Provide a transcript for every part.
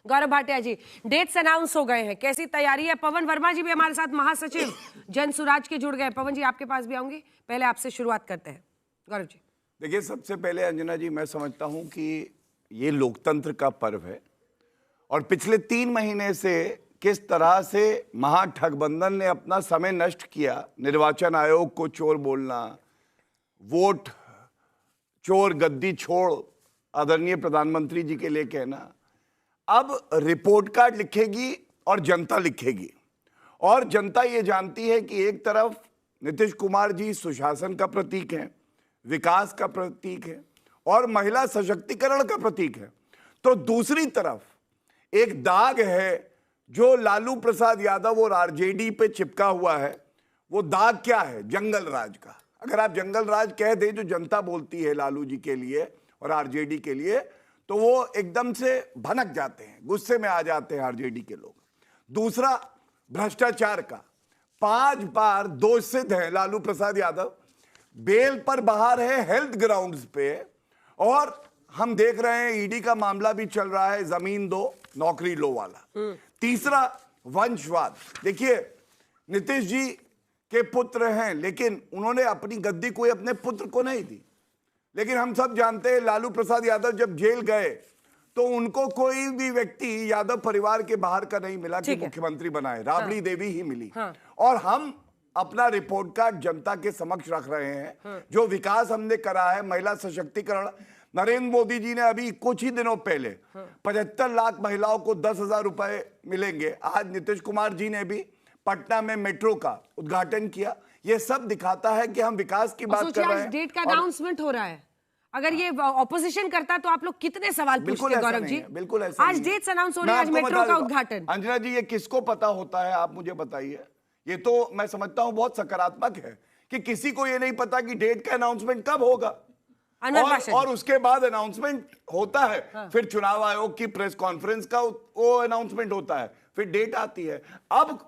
गौरव भाटिया जी, dates announce हो गए हैं, कैसी तैयारी है? पवन वर्मा जी भी हमारे साथ, महासचिव जन सुराज के, जुड़ गए। पवन जी, आपके पास भी आऊंगी, पहले आपसे शुरुआत करते हैं। गौरव जी, देखिए, सबसे पहले अंजना जी, मैं समझता हूं कि ये लोकतंत्र का पर्व है और पिछले 3 महीने से किस तरह से महागठबंधन ने अपना समय नष्ट किया, निर्वाचन आयोग को चोर बोलना, वोट चोर गद्दी छोड़ आदरणीय प्रधानमंत्री जी के लिए कहना, अब रिपोर्ट कार्ड लिखेगी और जनता लिखेगी। और जनता ये जानती है कि एक तरफ नीतीश कुमार जी सुशासन का प्रतीक है, विकास का प्रतीक है और महिला सशक्तिकरण का प्रतीक है, तो दूसरी तरफ एक दाग है जो लालू प्रसाद यादव और आरजेडी पे चिपका हुआ है। वो दाग क्या है? जंगल राज का। अगर आप जंगल राज कह दें जो जनता बोलती है लालू जी के लिए और आरजेडी के लिए, तो वो एकदम से भनक जाते हैं, गुस्से में आ जाते हैं आरजेडी के लोग। दूसरा, भ्रष्टाचार का 5 बार दोषित है लालू प्रसाद यादव, बेल पर बाहर है हेल्थ ग्राउंड्स पे, और हम देख रहे हैं ईडी का मामला भी चल रहा है, जमीन दो नौकरी लो वाला। तीसरा, वंशवाद। देखिए, नीतीश जी के पुत्र हैं, लेकिन उन्होंने अपनी गद्दी कोई अपने पुत्र को नहीं दी। लेकिन हम सब जानते हैं लालू प्रसाद यादव जब जेल गए तो उनको कोई भी व्यक्ति यादव परिवार के बाहर का नहीं मिला कि मुख्यमंत्री बनाए, राबड़ी देवी ही मिली। और हम अपना रिपोर्ट कार्ड जनता के समक्ष रख रहे हैं। जो विकास हमने करा है, महिला सशक्तिकरण, नरेंद्र मोदी जी ने अभी कुछ ही दिनों पहले 75 लाख महिलाओं को 10,000 रुपए मिलेंगे। आज नीतीश कुमार जी ने भी पटना में मेट्रो का उद्घाटन किया। ये सब दिखाता है कि हम विकास की बात कर रहे हैं। डेट का अनाउंसमेंट हो रहा है। अगर ये ऑपोजिशन करता तो आप लोग कितने सवाल पूछते, गौरव जी? बिल्कुल ऐसा आज डेट्स अनाउंस हो रही है, आज मेट्रो का उद्घाटन। अंजना जी, ये किसको पता होता है, आप मुझे बताइए। ये तो मैं समझता हूं बहुत सकारात्मक है कि किसी को ये नहीं पता कि डेट का अनाउंसमेंट कब होगा, और उसके बाद अनाउंसमेंट होता है। फिर चुनाव आयोग की प्रेस कॉन्फ्रेंस का वो अनाउंसमेंट होता है, फिर डेट आती है। अब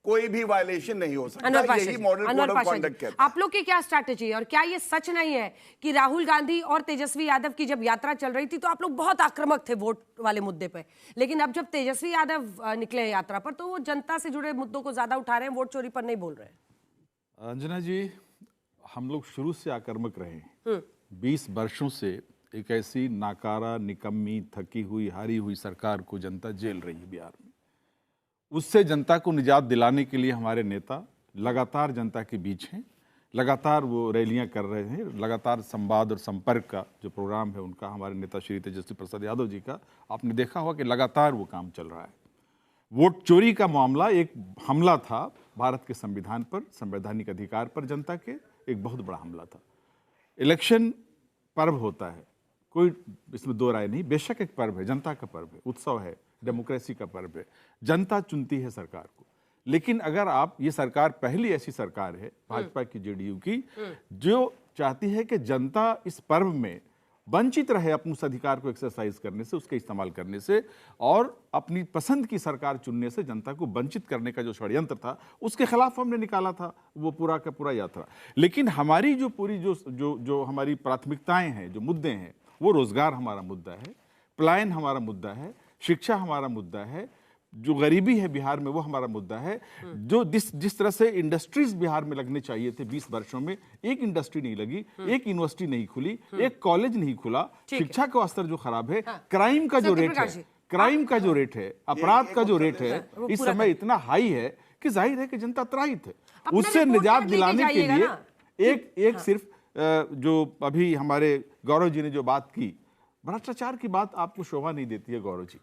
कोई भी वायलेशन नहीं हो सकता, यही मॉडल कोड ऑफ कंडक्ट कहता है। आप लोग की क्या स्ट्रैटेजी है, और क्या ये सच नहीं है कि राहुल गांधी और तेजस्वी यादव की जब यात्रा चल रही थी तो आप लोग बहुत आक्रामक थे वोट वाले मुद्दे पे, लेकिन अब जब तेजस्वी यादव निकले यात्रा पर तो वो जनता से जुड़े मुद्दों को ज्यादा उठा रहे हैं, वोट चोरी पर नहीं बोल रहे हैं? अंजना जी, हम लोग शुरू से आक्रामक रहे हैं। 20 वर्षों से एक ऐसी नाकारा, निकम्मी, थकी हुई, हारी हुई सरकार को जनता झेल रही है बिहार में। उससे जनता को निजात दिलाने के लिए हमारे नेता लगातार जनता के बीच हैं, लगातार वो रैलियां कर रहे हैं, लगातार संवाद और संपर्क का जो प्रोग्राम है उनका, हमारे नेता श्री तेजस्वी प्रसाद यादव जी का, आपने देखा होगा कि लगातार वो काम चल रहा है। वोट चोरी का मामला एक हमला था भारत के संविधान पर, संवैधानिक अधिकार पर जनता के, एक बहुत बड़ा हमला था। इलेक्शन पर्व होता है, कोई इसमें दो राय नहीं, बेशक एक पर्व है, जनता का पर्व है, उत्सव है, डेमोक्रेसी का पर्व है, जनता चुनती है सरकार को। लेकिन अगर आप, ये सरकार पहली ऐसी सरकार है भाजपा की, जेडीयू की, जो चाहती है कि जनता इस पर्व में वंचित रहे अपने उस अधिकार को एक्सरसाइज करने से, उसके इस्तेमाल करने से, और अपनी पसंद की सरकार चुनने से जनता को वंचित करने का जो षड्यंत्र था उसके खिलाफ हमने निकाला था वो पूरा का पूरा यात्रा। लेकिन हमारी जो पूरी जो हमारी प्राथमिकताएं हैं, जो मुद्दे हैं, वो रोजगार हमारा मुद्दा है, पलायन हमारा मुद्दा है, शिक्षा हमारा मुद्दा है, जो गरीबी है बिहार में वो हमारा मुद्दा है। जो जिस तरह से इंडस्ट्रीज बिहार में लगने चाहिए थे 20 वर्षों में, एक इंडस्ट्री नहीं लगी, एक यूनिवर्सिटी नहीं खुली, एक कॉलेज नहीं खुला, शिक्षा का स्तर जो खराब है, क्राइम का जो रेट है, अपराध का जो रेट है इस समय इतना हाई है कि जाहिर है कि जनता त्राहित है। उससे निजात दिलाने के लिए एक सिर्फ जो अभी हमारे गौरव जी ने जो बात की, भ्रष्टाचार की बात आपको शोभा नहीं देती है गौरव जी।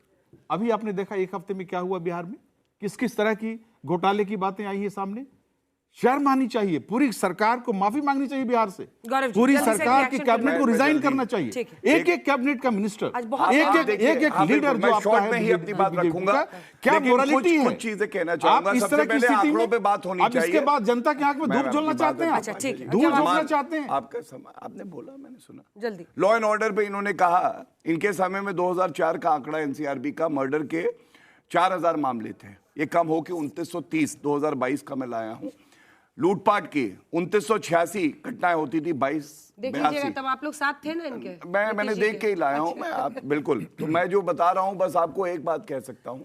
अभी आपने देखा 1 हफ्ते में क्या हुआ बिहार में, किस किस तरह की घोटाले की बातें आई है सामने। शर्म आनी चाहिए, पूरी सरकार को माफी मांगनी चाहिए बिहार से, पूरी सरकार की कैबिनेट को रिजाइन करना चाहिए, एक एक कैबिनेट का मिनिस्टर, एक लीडर जो आपका है, ही अपनी बात रखूंगा। क्या मोरालिटी है? कुछ चीजें कहना चाहूंगा। इस तरह की स्थिति में पे बात होनी चाहिए। इसके बाद जनता की आंख में धूप झोलना चाहते हैं, धूप झोलना चाहते हैं। आपने बोला, मैंने सुना, जल्दी लॉ एंड ऑर्डर पे इन्होंने कहा, इनके समय में 2004 का आंकड़ा एनसीआरबी का, मर्डर के 4000 मामले थे, ये कम होकर 2930 2022 का मैं लाया हूं। लूटपाट की 2986 घटनाएं होती थी, 22 देख लीजिएगा, 82। तब आप लोग साथ थे ना इनके? मैंने नीतीश जी देख के ही लाया हूं मैं, आप बिल्कुल। तो मैं जो बता रहा हूं, बस आपको एक बात कह सकता हूं,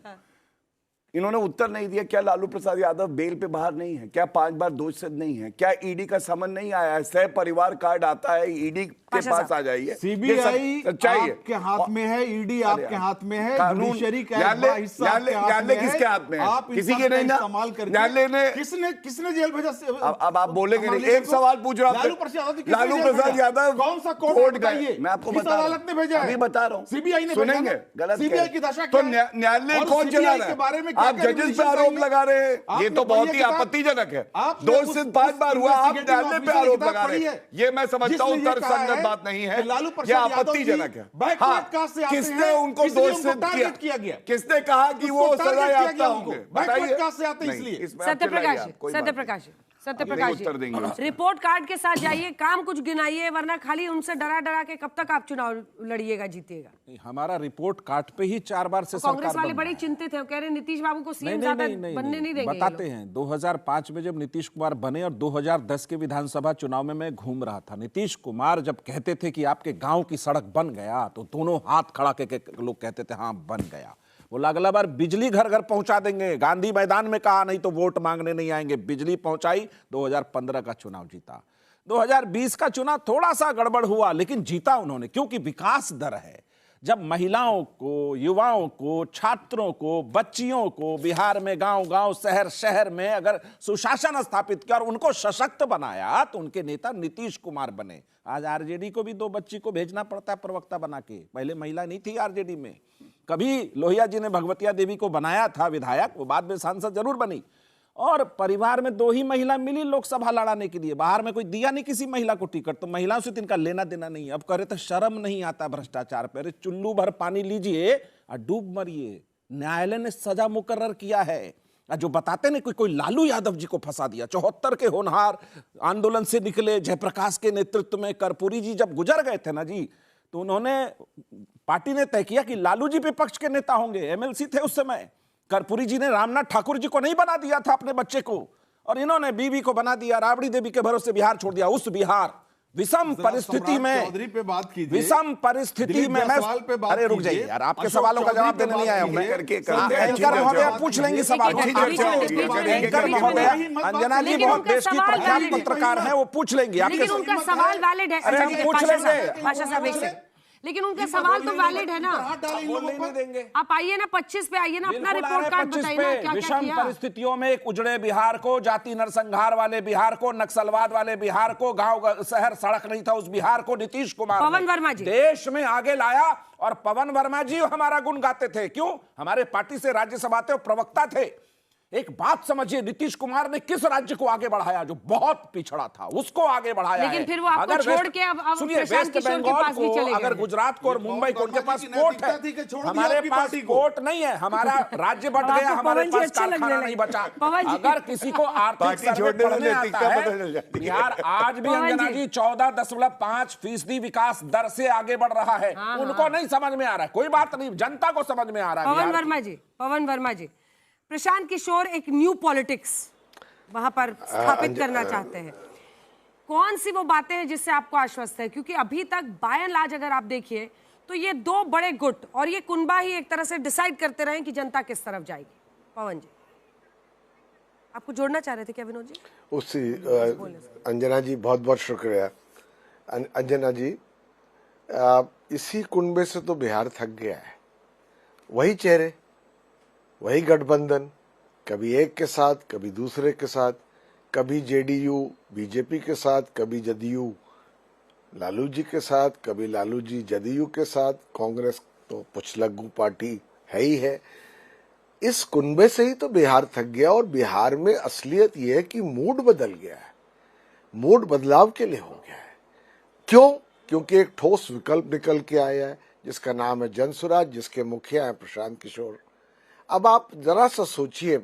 इन्होंने उत्तर नहीं दिया। क्या लालू प्रसाद यादव बेल पे बाहर नहीं है? क्या 5 बार दोषी नहीं है? क्या ईडी का समन नहीं आया है? सह परिवार कार्ड आता है, ईडी के पास आ जाइए। सीबीआई आपके हाथ में है, ईडी आपके हाथ में है, जुडिशरी का एक बड़ा हिस्सा आपके हाथ में है। किसके हाथ में है? आप किसी के नहीं ना। इस्तेमाल करके न्यायालय ने किसने जेल भेजा? अब आप बोलेंगे नहीं। एक सवाल पूछ रहा हूं, लालू प्रसाद यादव कौन सा कोर्ट गए? मैं आपको बता रहा अदालत ने भेजा है? अभी बता रहा हूं, सीबीआई ने सुनेंगे। गलत सीबीआई की दशा तो क्या है? न्यायालय कौन चला रहा है? आप जजेस पे आरोप लगा रहे हैं, ये तो बहुत ही आपत्तिजनक है। 2 से 5 बार हुआ, आप न्यायालय पे आरोप लगा रहे हैं। ये मैं समझता हूं तर्कसंगत बात नहीं है, ये आपत्तिजनक है। हाँ, किसने उनको दोषित किया? किसने कहा कि वो सजा याफ्ता होंगे? बताइए। सत्यप्रकाश जी, रिपोर्ट कार्ड के साथ जाइए, काम कुछ गिनाइए, वरना खाली उनसे डरा डरा के कब तक आप चुनाव लड़िएगा, जीतिएगा? हमारा रिपोर्ट कार्ड पे ही 4 बार से कांग्रेस वाले बड़े चिंतित हैं, वो कह रहे हैं नीतीश बाबू को सीएम ज्यादा बनने नहीं देंगे। बताते हैं 2005 में जब नीतीश कुमार बने और 2010 के विधानसभा चुनाव में मैं घूम रहा था, नीतीश कुमार जब कहते थे कि आपके गांव की सड़क बन गया, तो दोनों हाथ खड़ा के लोग कहते थे हाँ बन गया। बोला अगला बार बिजली घर घर पहुंचा देंगे। गांधी मैदान में कहा नहीं तो वोट मांगने नहीं आएंगे, बिजली पहुंचाई। 2015 का चुनाव जीता। 2020 का चुनाव थोड़ा सा गड़बड़ हुआ, लेकिन जीता उन्होंने, क्योंकि विकास दर है। जब महिलाओं को, युवाओं को, छात्रों को, बच्चियों को बिहार में गांव गांव, शहर शहर में अगर सुशासन स्थापित किया और उनको सशक्त बनाया, तो उनके नेता नीतीश कुमार बने। आज आरजेडी को भी 2 बच्ची को भेजना पड़ता है प्रवक्ता बना के। पहले महिला नहीं थी आरजेडी में। कभी लोहिया जी ने भगवतिया देवी को बनाया था विधायक, वो बाद में सांसद जरूर बनी। और परिवार में 2 ही महिला मिली लोकसभा लड़ाने के लिए, बाहर में कोई दिया नहीं किसी महिला को टिकट। तो महिलाओं से तिनका लेना देना नहीं। अब कह रहे तो शर्म नहीं आता भ्रष्टाचार पे। अरे चुल्लू भर पानी लीजिए और डूब मरिए। न्यायालय ने सजा मुकर्रर किया है। जो बताते नहीं कोई लालू यादव जी को फंसा दिया। 74 के होनहार आंदोलन से निकले जयप्रकाश के नेतृत्व में, कर्पूरी जी जब गुजर गए थे ना जी, तो उन्होंने, पार्टी ने तय किया कि लालू जी विपक्ष के नेता होंगे। एमएलसी थे उस समय। कर्पूरी जी ने रामनाथ ठाकुर जी को नहीं बना दिया था अपने बच्चे को, और इन्होंने बीवी को बना दिया। राबड़ी देवी के भरोसे बिहार छोड़ दिया। उस बिहार विषम परिस्थिति में, विषम परिस्थिति में मैं, अरे रुक जाइए यार, आपके सवालों का जवाब देने नहीं आया हूं मैं। एंकर महोदय पूछ लेंगे सवाल। एंकर महोदय, अंजना जी बहुत देश की प्रख्यात पत्रकार हैं, वो पूछ लेंगे आपके। उनका सवाल वैलिड है। अरे हम पूछ लेंगे, लेकिन उनका सवाल तो वैलिड है ना। देंगे आप आइए ना, 25 पे आइए ना, अपना रिपोर्ट कार्ड बताइए ना, क्या क्या किया। परिस्थितियों में एक उजड़े बिहार को, जाति नरसंहार वाले बिहार को, नक्सलवाद वाले बिहार को, गांव शहर सड़क नहीं था उस बिहार को नीतीश कुमार पवन वर्मा जी देश में आगे लाया। और पवन वर्मा जी हमारा गुण गाते थे। क्यों? हमारे पार्टी से राज्यसभा थे, प्रवक्ता थे। एक बात समझिए, नीतीश कुमार ने किस राज्य को आगे बढ़ाया जो बहुत पिछड़ा था, उसको आगे बढ़ाया। लेकिन फिर वो आपको छोड़ के अब सुनिए, वेस्ट बंगाल को, अगर गुजरात को और मुंबई को, उनके पास कोर्ट है, हमारे पास कोर्ट नहीं है। हमारा राज्य बढ़ गया, हमारे पास कारखाना नहीं बचा। अगर किसी को आर्थिक सर्वे पढ़ने आता है, बिहार आज भी अंजना जी 14.5% विकास दर से आगे बढ़ रहा है। उनको नहीं समझ में आ रहा है, कोई बात नहीं, जनता को समझ में आ रहा है। पवन वर्मा जी, प्रशांत किशोर एक न्यू पॉलिटिक्स वहां पर स्थापित करना चाहते हैं। कौन सी वो बातें हैं जिससे आपको आश्वस्त है? क्योंकि अभी तक बाय एंड लार्ज अगर आप देखिए तो ये 2 बड़े गुट और ये कुनबा ही एक तरह से डिसाइड करते रहे कि जनता किस तरफ जाएगी। पवन जी, आपको जोड़ना चाह रहे थे क्या विनोद जी? उसी अंजना जी बहुत बहुत शुक्रिया। अंजना जी, इसी कुनबे से तो बिहार थक गया है। वही चेहरे, वही गठबंधन, कभी एक के साथ, कभी दूसरे के साथ, कभी जेडीयू बीजेपी के साथ, कभी जदयू लालू जी के साथ, कभी लालू जी जदयू के साथ। कांग्रेस तो पुछलग्गू पार्टी है ही है। इस कुनबे से ही तो बिहार थक गया। और बिहार में असलियत यह है कि मूड बदल गया है। मूड बदलाव के लिए हो गया है। क्यों? क्योंकि एक ठोस विकल्प निकल के आया है जिसका नाम है जनसुराज, जिसके मुखिया है प्रशांत किशोर। अब आप जरा सा सोचिए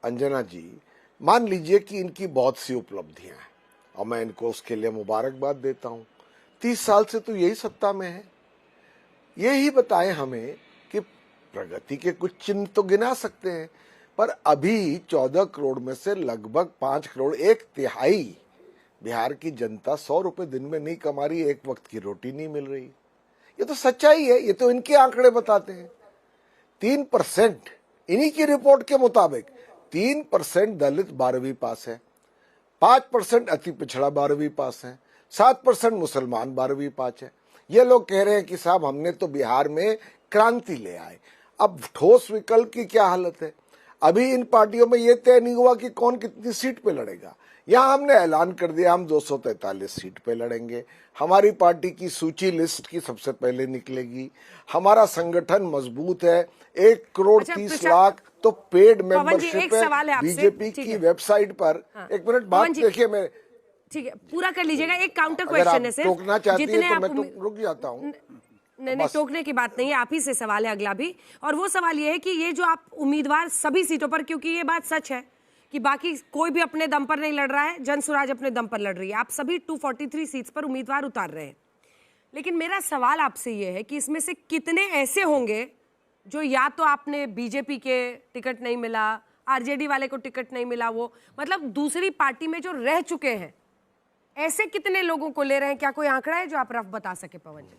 अंजना जी, मान लीजिए कि इनकी बहुत सी उपलब्धियां हैं और मैं इनको उसके लिए मुबारकबाद देता हूं। 30 साल से तो यही सत्ता में है। यही बताएं हमें कि प्रगति के कुछ चिन्ह तो गिना सकते हैं। पर अभी 14 करोड़ में से लगभग 5 करोड़, एक तिहाई बिहार की जनता 100 रुपए दिन में नहीं कमा रही, एक वक्त की रोटी नहीं मिल रही। ये तो सच्चाई है, ये तो इनके आंकड़े बताते हैं। 3% इन्हीं की रिपोर्ट के मुताबिक 3% दलित 12वीं पास है, 5% अति पिछड़ा 12वीं पास है, 7% मुसलमान 12वीं पास है। ये लोग कह रहे हैं कि साहब हमने तो बिहार में क्रांति ले आए। अब ठोस विकल्प की क्या हालत है? अभी इन पार्टियों में यह तय नहीं हुआ कि कौन कितनी सीट पे लड़ेगा। यहां हमने ऐलान कर दिया हम 243 सीट पे लड़ेंगे। हमारी पार्टी की सूची लिस्ट की सबसे पहले निकलेगी। हमारा संगठन मजबूत है। 1 करोड़ 30 लाख तो पेड मेंबरशिप है बीजेपी की वेबसाइट पर। एक मिनट बात देखिए, मैं ठीक है पूरा कर लीजिएगा। एक काउंटर क्वेश्चन है सिर्फ, टोकना चाहती है तो मैं रुक जाता हूँ। नहीं, टोकने की बात नहीं है, आप ही से सवाल है अगला भी। और वो सवाल ये है कि ये जो आप उम्मीदवार सभी सीटों पर, क्योंकि ये बात सच है कि बाकी कोई भी अपने दम पर नहीं लड़ रहा है, जन स्वराज अपने दम पर लड़ रही है, आप सभी 243 सीट्स पर उम्मीदवार उतार रहे हैं। लेकिन मेरा सवाल आपसे ये है कि इसमें से कितने ऐसे होंगे जो या तो आपने बीजेपी के टिकट नहीं मिला, आरजेडी वाले को टिकट नहीं मिला, वो मतलब दूसरी पार्टी में जो रह चुके हैं, ऐसे कितने लोगों को ले रहे हैं? क्या कोई आंकड़ा है जो आप रफ बता सके पवन जी?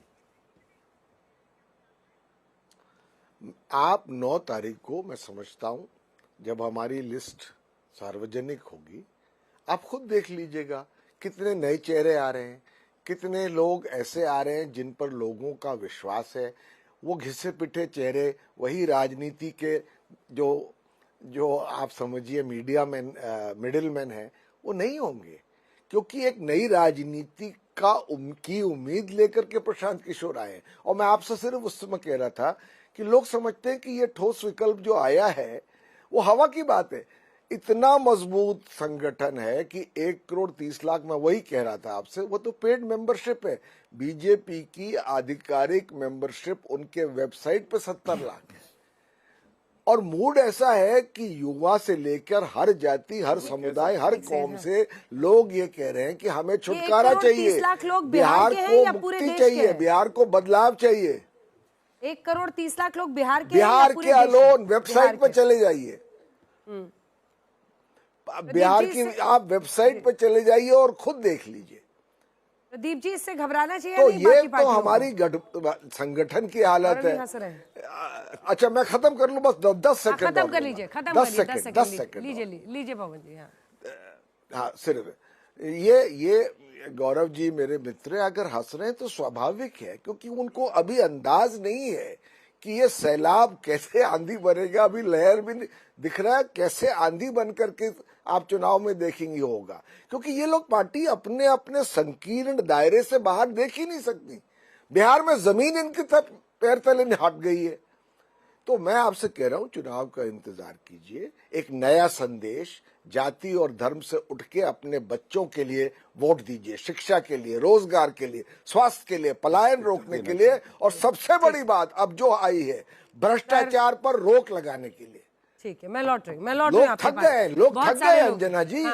आप 9 तारीख को, मैं समझता हूं, जब हमारी लिस्ट सार्वजनिक होगी, आप खुद देख लीजिएगा कितने नए चेहरे आ रहे हैं, कितने लोग ऐसे आ रहे हैं जिन पर लोगों का विश्वास है। वो घिसे पिटे चेहरे, वही राजनीति के जो आप समझिए मीडिया मैन, मिडिल मैन है, वो नहीं होंगे। क्योंकि एक नई राजनीति की उम्मीद लेकर के प्रशांत किशोर आए। और मैं आपसे सिर्फ उस समय कह रहा था कि लोग समझते हैं कि ये ठोस विकल्प जो आया है वो हवा की बात है। इतना मजबूत संगठन है कि 1 करोड़ 30 लाख, मैं वही कह रहा था आपसे, वो तो पेड मेंबरशिप है। बीजेपी की आधिकारिक मेंबरशिप उनके वेबसाइट पे 70 लाख है। और मूड ऐसा है कि युवा से लेकर हर जाति, हर समुदाय, हर कौम से लोग ये कह रहे हैं कि हमें छुटकारा चाहिए, बिहार को मुक्ति चाहिए, बिहार को बदलाव चाहिए। 1 करोड़ 30 लाख लोग बिहार के अलोन वेबसाइट पर चले जाइए, बिहार की आप वेबसाइट पर चले जाइए और खुद देख लीजिए। प्रदीप जी, इससे घबराना चाहिए? तो ये तो हमारी संगठन की हालत है। अच्छा मैं खत्म कर लूं, बस 10 सेकंड खत्म कर लीजिए, खत्म 10 सेकंड लीजिए पवन जी। हाँ सिर्फ ये गौरव जी मेरे मित्र अगर हंस रहे हैं तो स्वाभाविक है, क्योंकि उनको अभी अंदाज नहीं है कि ये सैलाब कैसे आंधी बनेगा। अभी लहर भी दिख रहा है, कैसे आंधी बन करके आप चुनाव में देखेंगे होगा। क्योंकि ये लोग पार्टी अपने अपने संकीर्ण दायरे से बाहर देख ही नहीं सकती। बिहार में जमीन इनके पैर तले हट गई है। तो मैं आपसे कह रहा हूं, चुनाव का इंतजार कीजिए। एक नया संदेश, जाति और धर्म से उठ के अपने बच्चों के लिए वोट दीजिए, शिक्षा के लिए, रोजगार के लिए, स्वास्थ्य के लिए, पलायन रोकने के लिए, और सबसे बड़ी बात अब जो आई है भ्रष्टाचार पर रोक लगाने के लिए। ठीक है, मैं लौट रही हूँ लोग थक गए अंजना जी।